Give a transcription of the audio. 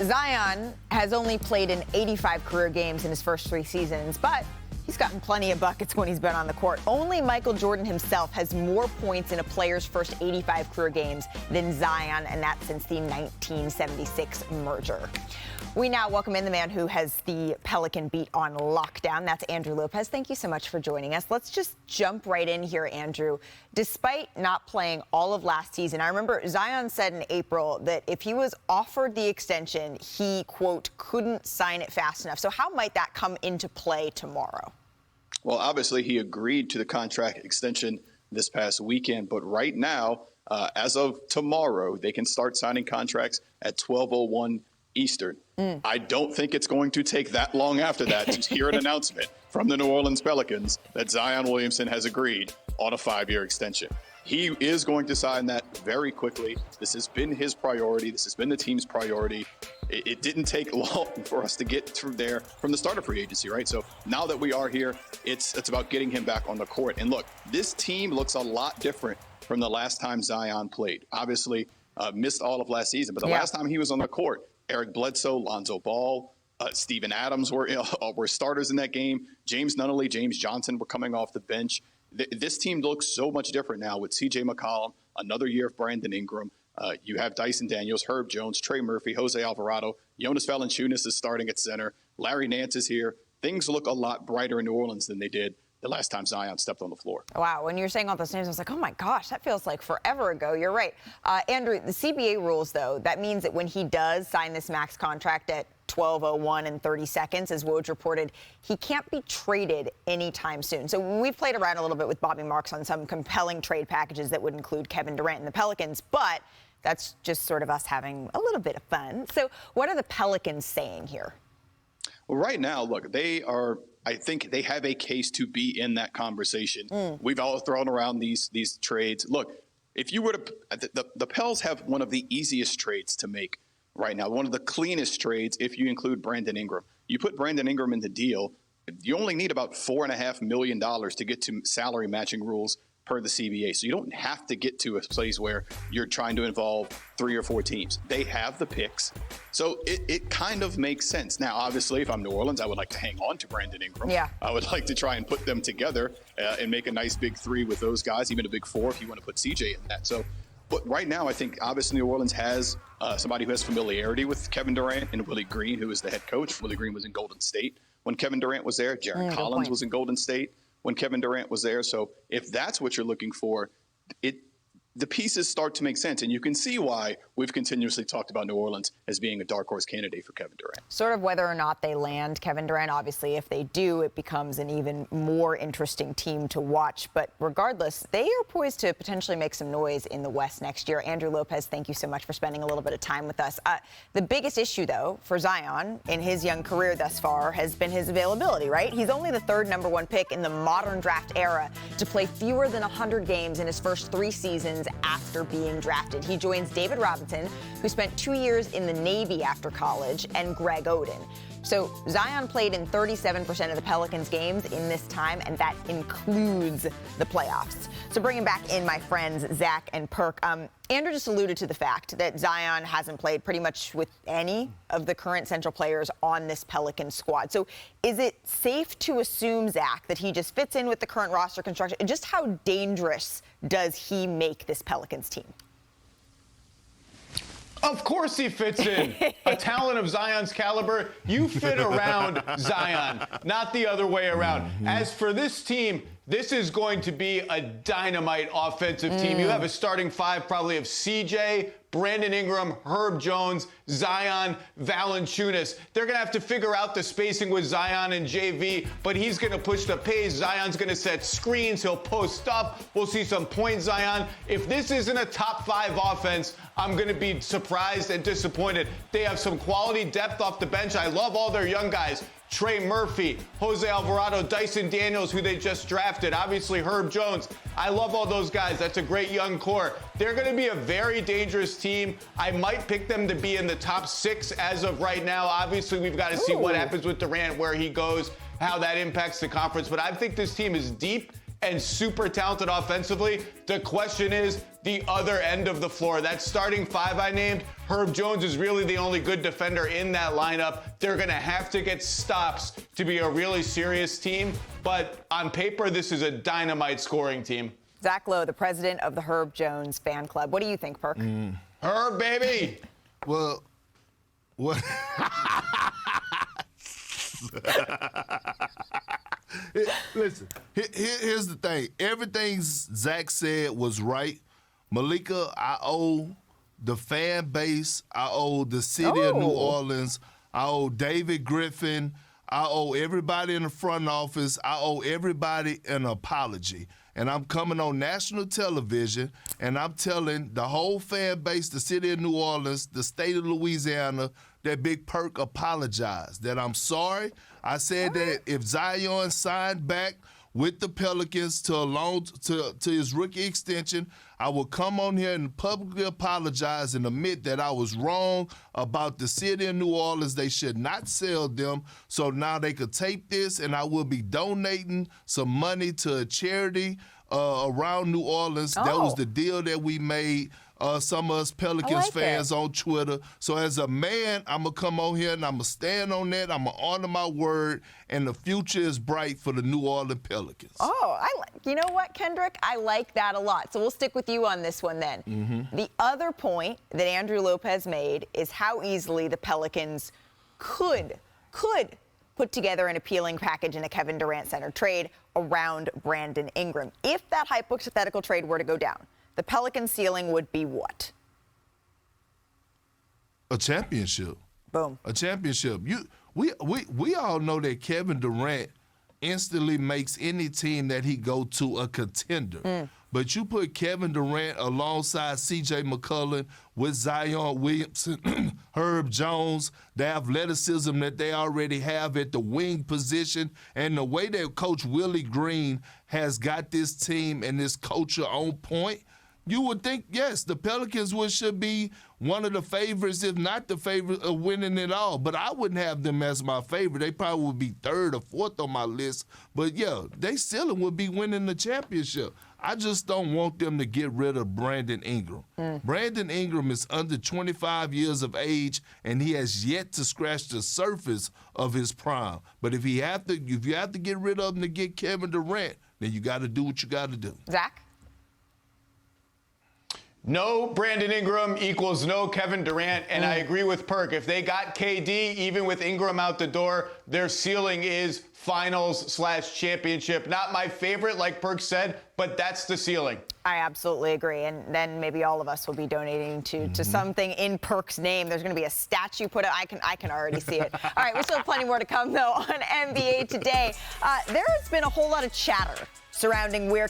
Zion has only played in 85 career games in his first 3 seasons, but he's gotten plenty of buckets when he's been on the court. Only Michael Jordan himself has more points in a player's first 85 career games than Zion, and that's since the 1976 merger. We now welcome in the man who has the Pelican beat on lockdown. That's Andrew Lopez. Thank you so much for joining us. Let's just jump right in here, Andrew. Despite not playing all of last season, I remember Zion said in April that if he was offered the extension, he, quote, couldn't sign it fast enough. So how might that come into play tomorrow? Well, obviously, he agreed to the contract extension this past weekend. But right now, as of tomorrow, they can start signing contracts at 12:01 Eastern. I don't think it's going to take that long after that to hear an announcement from the New Orleans Pelicans that Zion Williamson has agreed on a 5-year extension. He is going to sign that very quickly. This has been his priority. This has been the team's priority. It didn't take long for us to get through there from the start of free agency, right? So now that we are here, it's about getting him back on the court. And look, this team looks a lot different from the last time Zion played. Obviously, missed all of last season, but the last time he was on the court, Eric Bledsoe, Lonzo Ball, Steven Adams were starters in that game. James Nunnally, James Johnson were coming off the bench. This team looks so much different now with C.J. McCollum, another year of Brandon Ingram. You have Dyson Daniels, Herb Jones, Trey Murphy, Jose Alvarado. Jonas Valanciunas is starting at center. Larry Nance is here. Things look a lot brighter in New Orleans than they did the last time Zion stepped on the floor. Wow, when you're saying all those names, I was like, oh my gosh, that feels like forever ago. You're right. Andrew, the CBA rules, though, that means that when he does sign this max contract at 12:01 and 30 seconds, as Woj reported, he can't be traded anytime soon. So we've played around a little bit with Bobby Marks on some compelling trade packages that would include Kevin Durant and the Pelicans, but that's just sort of us having a little bit of fun. So what are the Pelicans saying here? Well, right now, look, I think they have a case to be in that conversation. We've all thrown around these trades. Look, if you were to, the Pels have one of the easiest trades to make right now, one of the cleanest trades if you include Brandon Ingram. You put Brandon Ingram in the deal, you only need about $4.5 million to get to salary matching rules per the CBA. So you don't have to get to a place where you're trying to involve 3 or 4 teams. They have the picks. So it kind of makes sense. Now, obviously, if I'm New Orleans, I would like to hang on to Brandon Ingram. Yeah. I would like to try and put them together and make a nice big 3 with those guys, even a big 4 if you want to put CJ in that. So, but right now, I think obviously New Orleans has somebody who has familiarity with Kevin Durant and Willie Green, who is the head coach. Willie Green was in Golden State when Kevin Durant was there. Jarrett Collins was in Golden State when Kevin Durant was there. So if that's what you're looking for, the pieces start to make sense. And you can see why we've continuously talked about New Orleans as being a dark horse candidate for Kevin Durant. Sort of whether or not they land Kevin Durant. Obviously, if they do, it becomes an even more interesting team to watch. But regardless, they are poised to potentially make some noise in the West next year. Andrew Lopez, thank you so much for spending a little bit of time with us. The biggest issue, though, for Zion in his young career thus far has been his availability, right? He's only the 3rd number 1 pick in the modern draft era to play fewer than 100 games in his first 3 seasons after being drafted. He joins David Robinson, who spent 2 years in the Navy after college, and Greg Oden. So Zion played in 37% of the Pelicans games in this time, and that includes the playoffs. So bringing back in my friends, Zach and Perk. Andrew just alluded to the fact that Zion hasn't played pretty much with any of the current central players on this Pelican squad. So is it safe to assume, Zach, that he just fits in with the current roster construction? And just how dangerous does he make this Pelicans team? Of course he fits in. A talent of Zion's caliber, you fit around Zion, not the other way around. As for this team, this is going to be a dynamite offensive team. You have a starting 5 probably of CJ, Brandon Ingram, Herb Jones, Zion, Valanciunas. They're going to have to figure out the spacing with Zion and JV, but he's going to push the pace. Zion's going to set screens. He'll post up. We'll see some point Zion. If this isn't a top 5 offense, I'm going to be surprised and disappointed. They have some quality depth off the bench. I love all their young guys. Trey Murphy, Jose Alvarado, Dyson Daniels, who they just drafted, obviously Herb Jones. I love all those guys. That's a great young core. They're going to be a very dangerous team. I might pick them to be in the top 6 as of right now. Obviously, we've got to see what happens with Durant, where he goes, how that impacts the conference. But I think this team is deep and super talented offensively. The question is, the other end of the floor. That starting five I named, Herb Jones is really the only good defender in that lineup. They're going to have to get stops to be a really serious team. But on paper, this is a dynamite scoring team. Zach Lowe, the president of the Herb Jones fan club. What do you think, Perk? Herb, baby. Well, what? Listen, here's the thing. Everything Zach said was right. Malika, I owe the fan base, I owe the city of New Orleans, I owe David Griffin, I owe everybody in the front office, I owe everybody an apology. And I'm coming on national television, and I'm telling the whole fan base, the city of New Orleans, the state of Louisiana, that Big Perk apologized, that I'm sorry. I said that if Zion signed back with the Pelicans to his rookie extension, I will come on here and publicly apologize and admit that I was wrong about the city of New Orleans. They should not sell them. So now they could tape this, and I will be donating some money to a charity around New Orleans. That was the deal that we made. Some of us Pelicans fans on Twitter. So as a man, I'm going to come on here and I'm going to stand on that. I'm going to honor my word, and the future is bright for the New Orleans Pelicans. You know what, Kendrick? I like that a lot. So we'll stick with you on this one then. The other point that Andrew Lopez made is how easily the Pelicans could put together an appealing package in a Kevin Durant-centered trade around Brandon Ingram. If that hypothetical trade were to go down, the Pelicans' ceiling would be what? A championship. Boom. A championship. We all know that Kevin Durant instantly makes any team that he go to a contender. But you put Kevin Durant alongside C.J. McCollum with Zion Williamson, Herb Jones, the athleticism that they already have at the wing position, and the way that Coach Willie Green has got this team and this culture on point, you would think, yes, the Pelicans should be one of the favorites, if not the favorite, of winning it all. But I wouldn't have them as my favorite. They probably would be third or fourth on my list. But, yeah, they still would be winning the championship. I just don't want them to get rid of Brandon Ingram. Brandon Ingram is under 25 years of age, and he has yet to scratch the surface of his prime. But if you have to get rid of him to get Kevin Durant, then you got to do what you got to do. Zach? No Brandon Ingram equals no Kevin Durant, and I agree with Perk. If they got KD, even with Ingram out the door, their ceiling is finals/championship. Not my favorite, like Perk said, but that's the ceiling. I absolutely agree, and then maybe all of us will be donating to something in Perk's name. There's going to be a statue put up. I can already see it. All right, we still have plenty more to come, though, on NBA Today. There has been a whole lot of chatter surrounding where